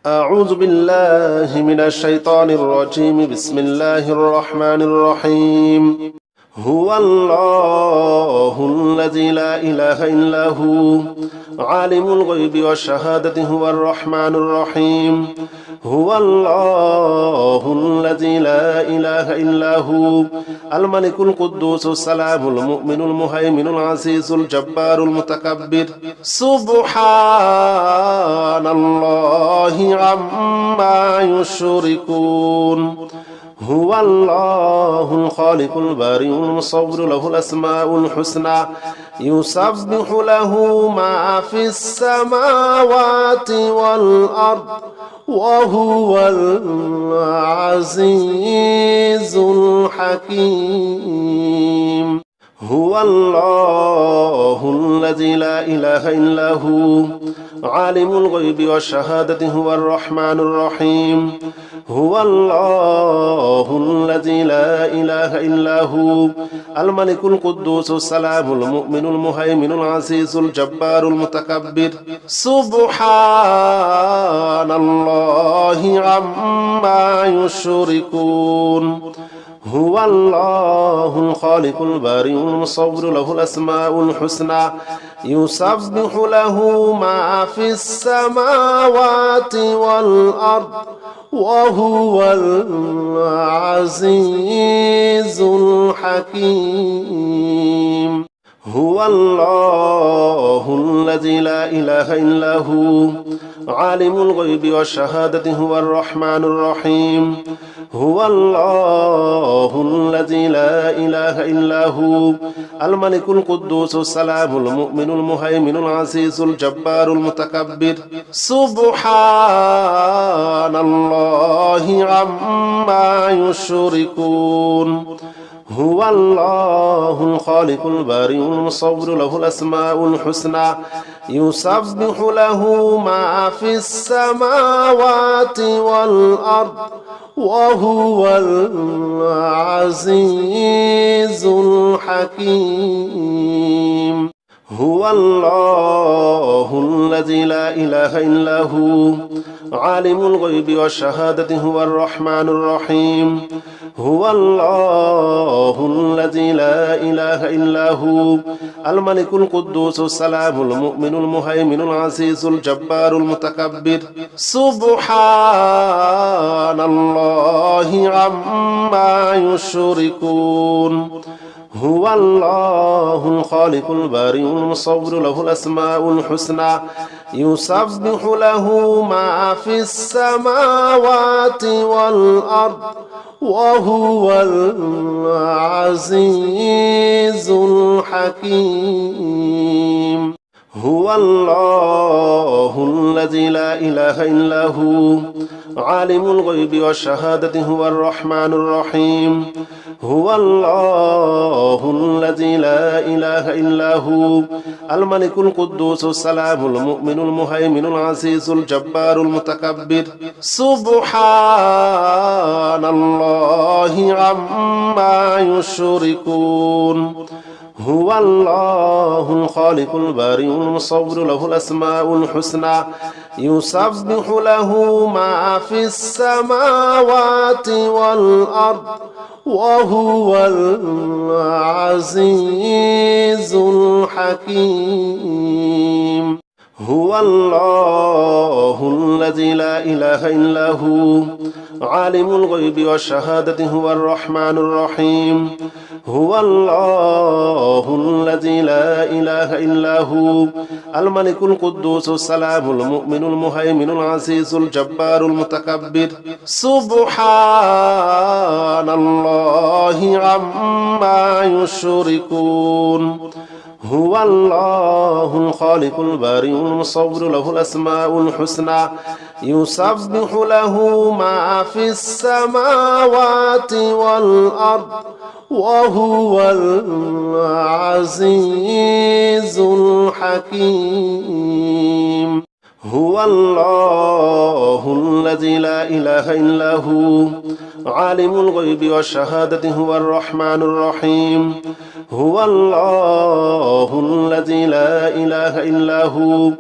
أعوذ بالله من الشيطان الرجيم بسم الله الرحمن الرحيم هو الله الذي لا إله إلا هو عالم الغيب والشهادة هو الرحمن الرحيم هو الله الذي لا إله إلا هو الملك القدوس السلام المؤمن المهيمن العزيز الجبار المتكبر سبحان الله عما يشركون هو الله الخالق البارئ المصور له الأسماء الحسنى يسبح له ما في السماوات والأرض وهو العزيز الحكيم هو الله الذي لا إله إلا هو عالم الغيب والشهادة هو الرحمن الرحيم هو الله الذي لا إله إلا هو الملك القدوس السلام المؤمن المهيمن العزيز الجبار المتكبر سبحان الله عما يشركون هو الله الخالق البارئ المصور له الأسماء الحسنى يسبح له ما في السماوات والأرض وهو العزيز الحكيم هو الله الذي لا إله إلا هو عالم الغيب والشهادة هو الرحمن الرحيم هو الله الذي لا إله إلا هو الملك القدوس السلام المؤمن المهيمن العزيز الجبار المتكبر سبحان الله عما يشركون هو الله الخالق البارئ المصور له الأسماء الحسنى يسبح له ما في السماوات والأرض وهو العزيز الحكيم هو الله الذي لا إله إلا هو عالم الغيب والشهادة هو الرحمن الرحيم هو الله الذي لا إله إلا هو الملك القدوس السلام المؤمن المهيمن العزيز الجبار المتكبر سبحان الله عما يشركون هو الله الخالق البارئ المصور له الأسماء الحسنى يسبح له ما في السماوات والأرض وهو العزيز الحكيم هو الله الذي لا إله إلا هو عالم الغيب والشهادة هو الرحمن الرحيم هو الله الذي لا إله إلا هو الملك القدوس السلام المؤمن المهيمن العزيز الجبار المتكبر سبحان الله عما يشركون هو الله الخالق البارئ المصور له الأسماء الحسنى يسبح له ما في السماوات والأرض وهو العزيز الحكيم هو الله الذي لا إله إلا هو عالم الغيب والشهادة هو الرحمن الرحيم هو الله الذي لا إله إلا هو الملك القدوس السلام المؤمن المهيمن العزيز الجبار المتكبر سبحان الله عما يشركون هو الله الخالق البارئ المصور له الأسماء الحسنى يسبح له ما في السماوات والأرض وهو العزيز الحكيم هو الله الذي لا إله إلا هو عالم الغيب والشهادة هو الرحمن الرحيم هو الله الذي لا إله إلا هو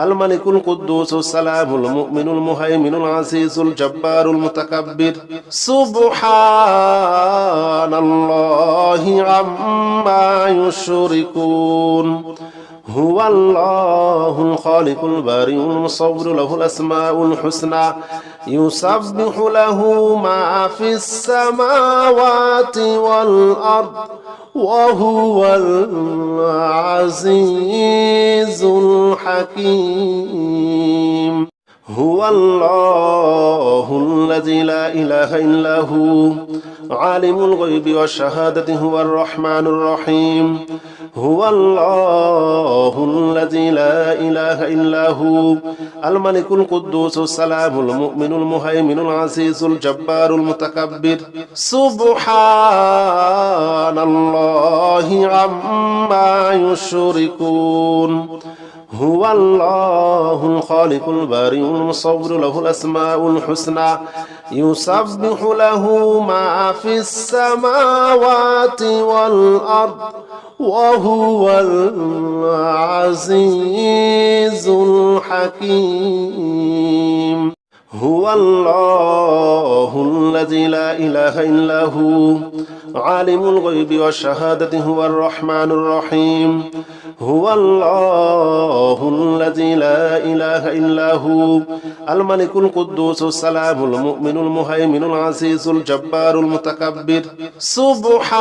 الملك القدوس السلام المؤمن المهيمن العزيز الجبار المتكبر سبحان الله عما يشركون هو الله الخالق البارئ المصور له الأسماء الحسنى يسبح له ما في السماوات والأرض وهو العزيز الحكيم هو الله الذي لا إله إلا هو عالم الغيب والشهادة هو الرحمن الرحيم هو الله الذي لا إله إلا هو الملك القدوس السلام المؤمن المهيمن العزيز الجبار المتكبر سبحان الله عما يشركون هو الله الخالق البارئ المصور له الأسماء الحسنى يسبح له ما في السماوات والأرض وهو العزيز الحكيم هو الله الذي لا إله إلا هو عالم الغيب والشهادة هو الرحمن الرحيم هو الله الذي لا إله إلا هو الملك القدوس السلام المؤمن المهيمن العزيز الجبار المتكبر سبحان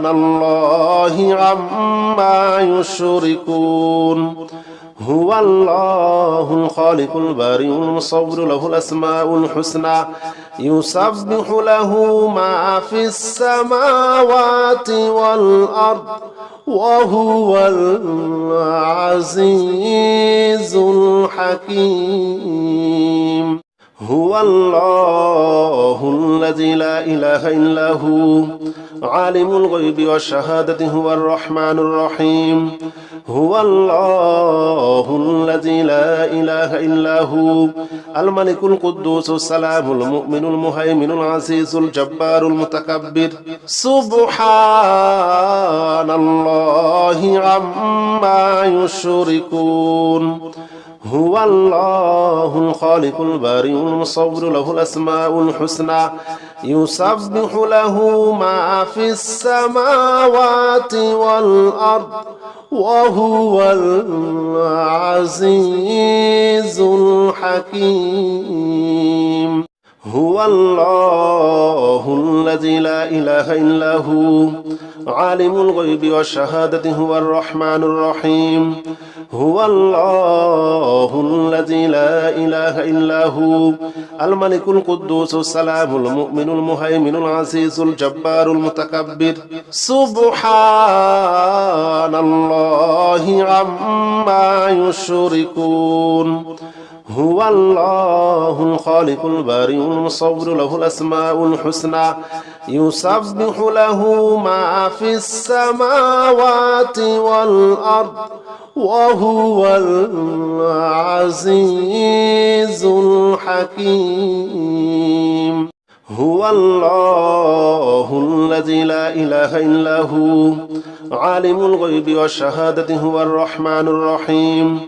الله عما يشركون هو الله الخالق البارئ المصور له الأسماء الحسنى يسبح له ما في السماوات والأرض وهو العزيز الحكيم هو الله الذي لا إله إلا هو عالم الغيب والشهادة هو الرحمن الرحيم هو الله الذي لا إله إلا هو الملك القدوس السلام المؤمن المهيمن العزيز الجبار المتكبر سبحان الله عما يشركون هو الله الخالق البارئ المصور له الأسماء الحسنى يسبح له ما في السماوات والأرض وهو العزيز الحكيم هو الله الذي لا إله إلا هو عالم الغيب والشهادة هو الرحمن الرحيم هو الله الذي لا إله إلا هو الملك القدوس السلام المؤمن المهيمن العزيز الجبار المتكبر سبحان الله عما يشركون هو الله الخالق البارئ المصور له الأسماء الحسنى يسبح له ما في السماوات والأرض وهو العزيز الحكيم هو الله الذي لا إله إلا هو عالم الغيب والشهادة هو الرحمن الرحيم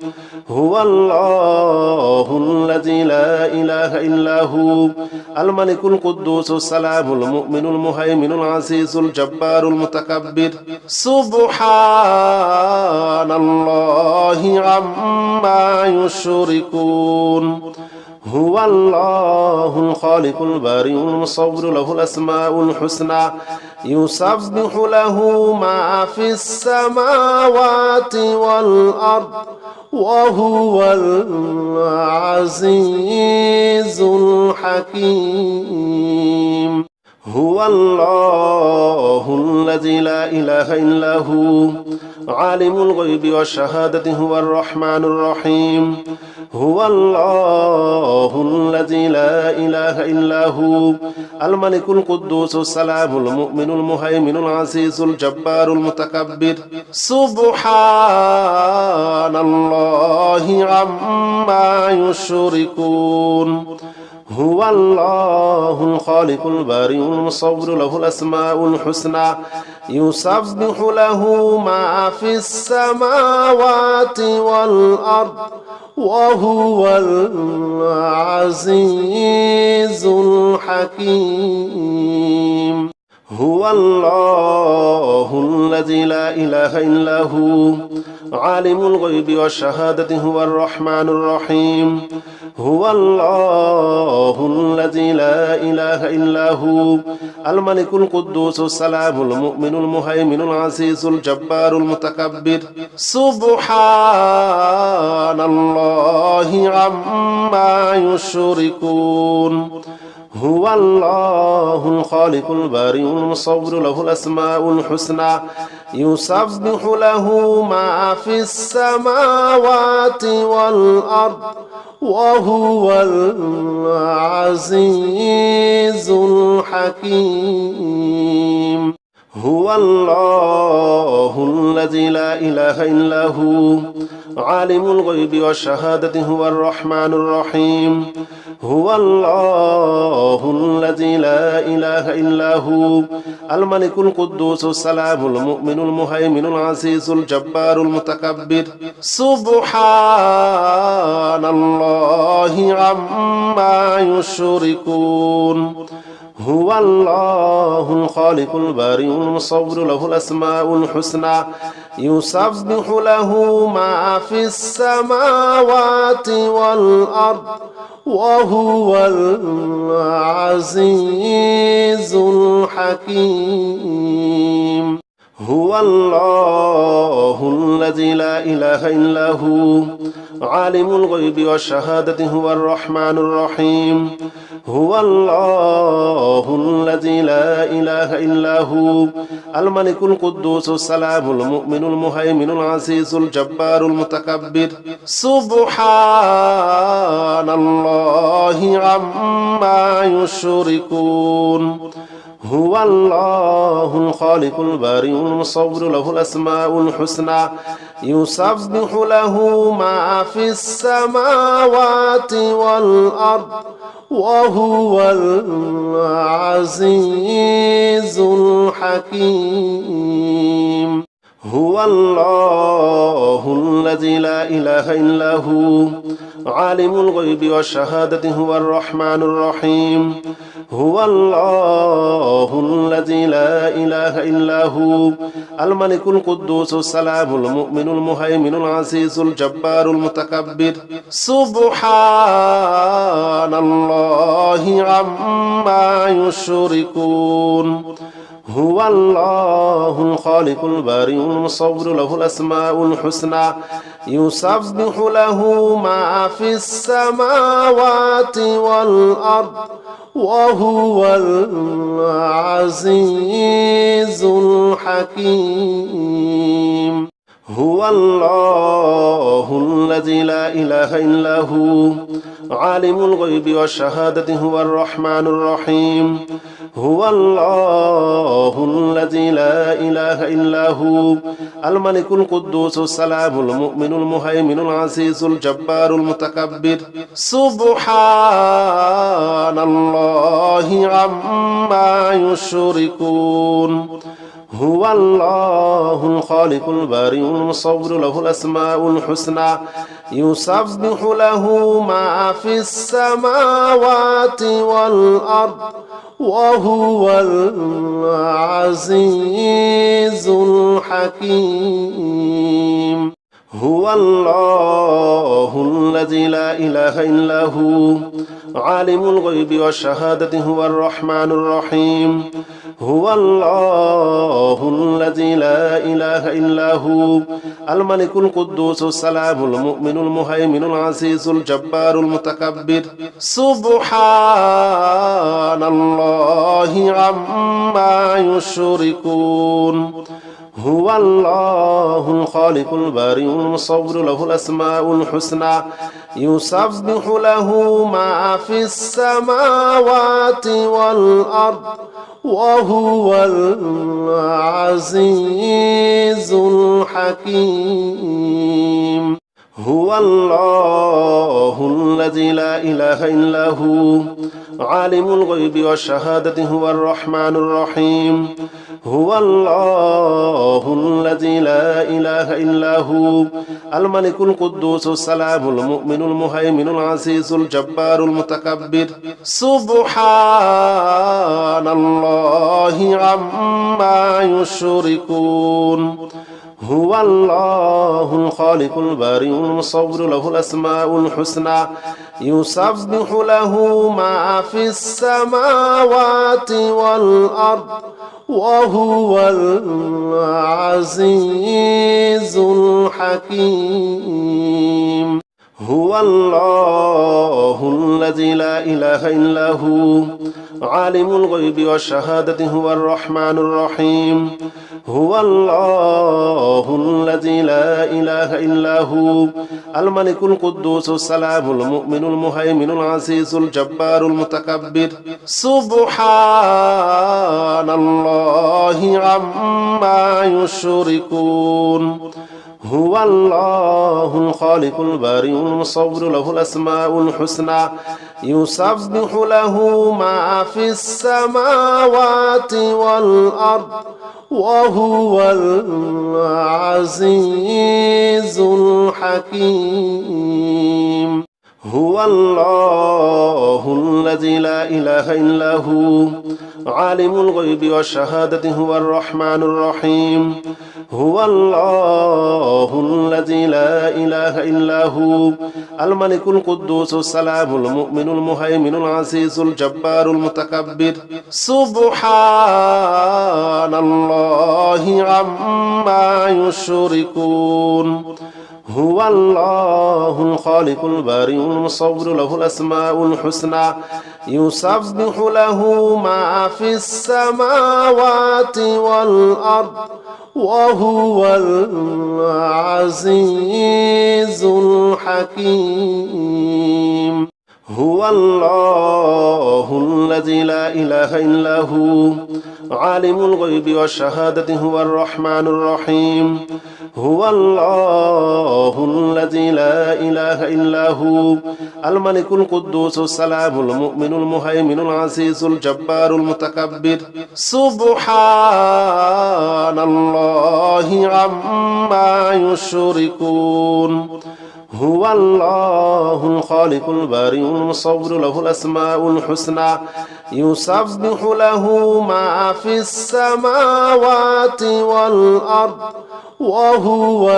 هو الله الذي لا إله إلا هو الملك القدوس السلام المؤمن المهيمن العزيز الجبار المتكبر سبحان الله عما يشركون هو الله الخالق البارئ المصور له الأسماء الحسنى يسبح له ما في السماوات والأرض وهو العزيز الحكيم هو الله الذي لا إله إلا هو عالم الغيب والشهادة هو الرحمن الرحيم هو الله الذي لا إله إلا هو الملك القدوس السلام المؤمن المهيمن العزيز الجبار المتكبر سبحان الله عما يشركون هو الله الخالق البارئ المصور له الأسماء الحسنى يسبح له ما في السماوات والأرض وهو العزيز الحكيم هو الله الذي لا إله إلا هو عالم الغيب والشهادة هو الرحمن الرحيم هو الله الذي لا إله إلا هو الملك القدوس السلام المؤمن المهيمن العزيز الجبار المتكبر سبحان الله عما يشركون هو الله الخالق البارئ المصور له الأسماء الحسنى يسبح له ما في السماوات والأرض وهو العزيز الحكيم هو الله الذي لا إله إلا هو عالم الغيب والشهادة هو الرحمن الرحيم هو الله الذي لا إله إلا هو الملك القدوس السلام المؤمن المهيمن العزيز الجبار المتكبر سبحان الله عما يشركون هو الله الخالق البارئ المصور له الأسماء الحسنى يسبح له ما في السماوات والأرض وهو العزيز الحكيم هو الله الذي لا إله إلا هو عالم الغيب والشهادة هو الرحمن الرحيم هو الله الذي لا إله إلا هو الملك القدوس السلام المؤمن المهيمن العزيز الجبار المتكبر سبحان الله عما يشركون هو الله الخالق البارئ المصور له الأسماء الحسنى يسبح له ما في السماوات والأرض وهو العزيز الحكيم هو الله الذي لا إله إلا هو عالم الغيب والشهادة هو الرحمن الرحيم هو الله الذي لا إله إلا هو الملك القدوس السلام المؤمن المهيمن العزيز الجبار المتكبر سبحان الله عما يشركون هو الله الخالق البارئ المصور له الأسماء الحسنى يسبح له ما في السماوات والأرض وهو العزيز الحكيم هو الله الذي لا إله إلا هو عالم الغيب والشهادة هو الرحمن الرحيم هو الله الذي لا إله إلا هو الملك القدوس السلام المؤمن المهيمن العزيز الجبار المتكبر سبحان الله عما يشركون هو الله الخالق البارئ المصور له الأسماء الحسنى يسبح له ما في السماوات والأرض وهو العزيز الحكيم هو الله الذي لا إله إلا هو عالم الغيب والشهادة هو الرحمن الرحيم هو الله الذي لا إله إلا هو الملك القدوس السلام المؤمن المهيمن العزيز الجبار المتكبر سبحان الله عما يشركون هو الله الخالق البارئ المصور له الأسماء الحسنى يسبح له ما في السماوات والأرض وهو العزيز الحكيم هو الله الذي لا إله إلا هو عالم الغيب والشهادة هو الرحمن الرحيم هو الله الذي لا إله إلا هو الملك القدوس السلام المؤمن المهيمن العزيز الجبار المتكبر سبحان الله عما يشركون هو الله الخالق البارئ المصور له الأسماء الحسنى يسبح له ما في السماوات والأرض وهو العزيز الحكيم هو الله الذي لا إله إلا هو عالم الغيب والشهادة هو الرحمن الرحيم هو الله الذي لا إله إلا هو الملك القدوس السلام المؤمن المهيمن العزيز الجبار المتكبر سبحان الله عما يشركون هو الله الخالق البارئ المصور له الأسماء الحسنى يسبح له ما في السماوات والأرض وهو العزيز الحكيم هو الله الذي لا إله إلا هو عالم الغيب والشهادة هو الرحمن الرحيم هو الله الذي لا إله إلا هو الملك القدوس السلام المؤمن المهيمن العزيز الجبار المتكبر سبحان الله عما يشركون هو الله الخالق البارئ المصور له الأسماء الحسنى يسبح له ما في السماوات والأرض وهو العزيز الحكيم هو الله الذي لا إله إلا هو عالم الغيب والشهادة هو الرحمن الرحيم هو الله الذي لا إله إلا هو الملك القدوس السلام المؤمن المهيمن العزيز الجبار المتكبر سبحان الله عما يشركون هو الله الخالق البارئ المصور له الأسماء الحسنى يسبح له ما في السماوات والأرض وهو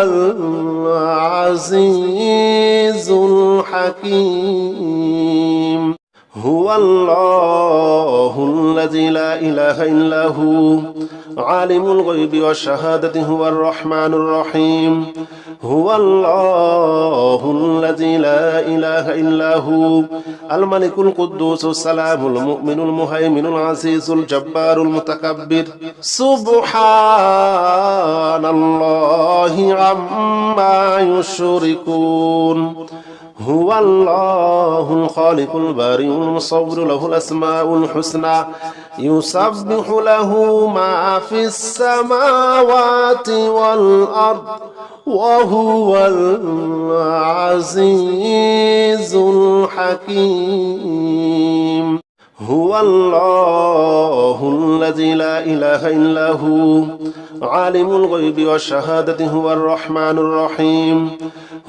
العزيز الحكيم هو الله الذي لا إله إلا هو عالم الغيب والشهادة هو الرحمن الرحيم هو الله الذي لا إله إلا هو الملك القدوس السلام المؤمن المهيمن العزيز الجبار المتكبر سبحان الله عما يشركون هو الله الخالق البارئ المصور له الأسماء الحسنى يسبح له ما في السماوات والأرض وهو العزيز الحكيم هو الله الذي لا إله إلا هو عالم الغيب والشهادة هو الرحمن الرحيم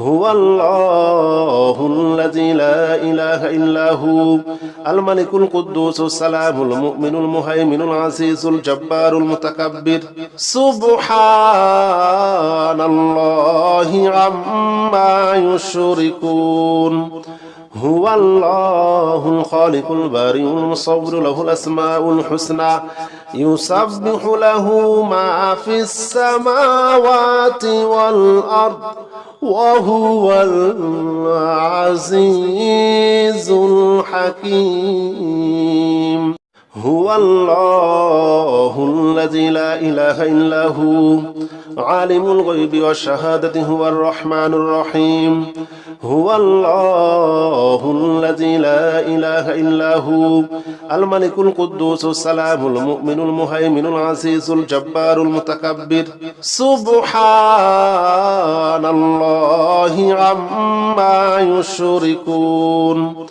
هو الله الذي لا إله إلا هو الملك القدوس السلام المؤمن المهيمن العزيز الجبار المتكبر سبحان الله عما يشركون هو الله الخالق البارئ المصور له الأسماء الحسنى يسبح له ما في السماوات والأرض وهو العزيز الحكيم هو الله الذي لا إله إلا هو عالم الغيب والشهادة هو الرحمن الرحيم هو الله الذي لا إله إلا هو الملك القدوس السلام المؤمن المهيمن العزيز الجبار المتكبر سبحان الله عما يشركون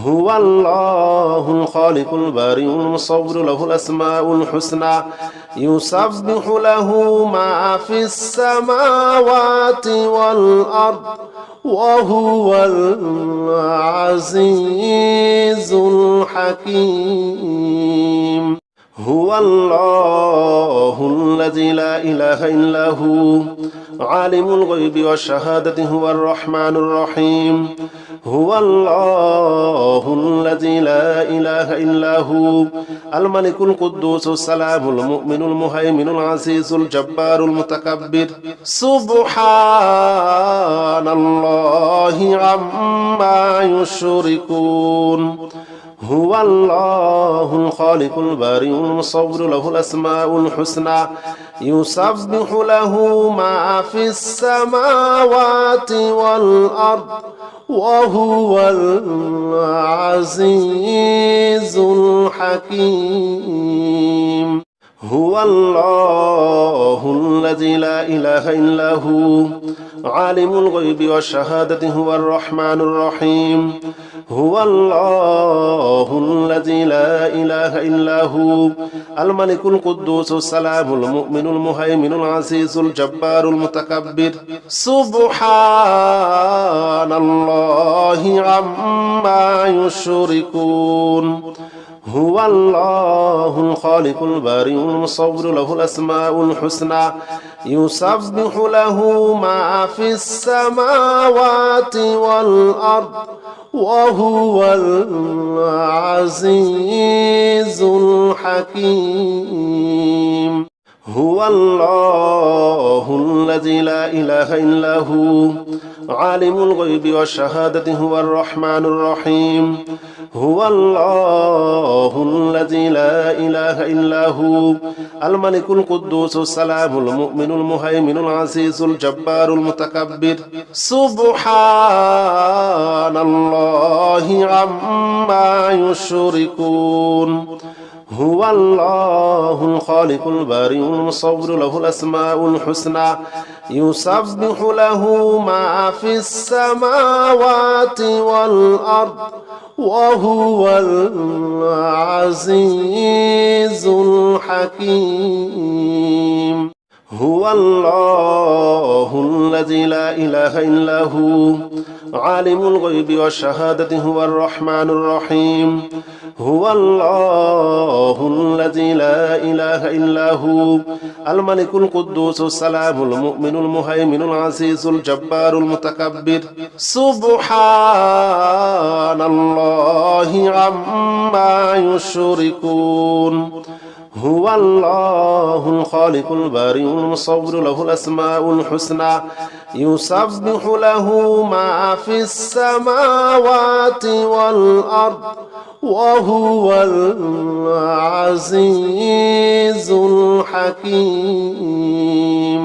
هو الله الخالق البارئ المصور له الأسماء الحسنى يسبح له ما في السماوات والأرض وهو العزيز الحكيم هو الله الذي لا إله إلا هو عالم الغيب والشهادة هو الرحمن الرحيم هو الله الذي لا إله إلا هو الملك القدوس السلام المؤمن المهيمن العزيز الجبار المتكبر سبحان الله عما يشركون هو الله الخالق البارئ المصور له الأسماء الحسنى يسبح له ما في السماوات والأرض وهو العزيز الحكيم هو الله الذي لا إله إلا هو عالم الغيب والشهادة هو الرحمن الرحيم هو الله الذي لا إله إلا هو الملك القدوس السلام المؤمن المهيمن العزيز الجبار المتكبر سبحان الله عما يشركون هو الله الخالق البارئ المصور له الأسماء الحسنى يسبح له ما في السماوات والأرض وهو العزيز الحكيم هو الله الذي لا إله إلا هو عالم الغيب والشهادة هو الرحمن الرحيم هو الله الذي لا إله إلا هو الملك القدوس السلام المؤمن المهيمن العزيز الجبار المتكبر سبحان الله عما يشركون هو الله الخالق البارئ المصور له الأسماء الحسنى يسبح له ما في السماوات والأرض وهو العزيز الحكيم هو الله الذي لا إله إلا هو عالم الغيب والشهادة هو الرحمن الرحيم هو الله الذي لا إله إلا هو الملك القدوس السلام المؤمن المهيمن العزيز الجبار المتكبر سبحان الله عما يشركون هو الله الخالق البارئ المصور له الأسماء الحسنى يسبح له ما في السماوات والأرض وهو العزيز الحكيم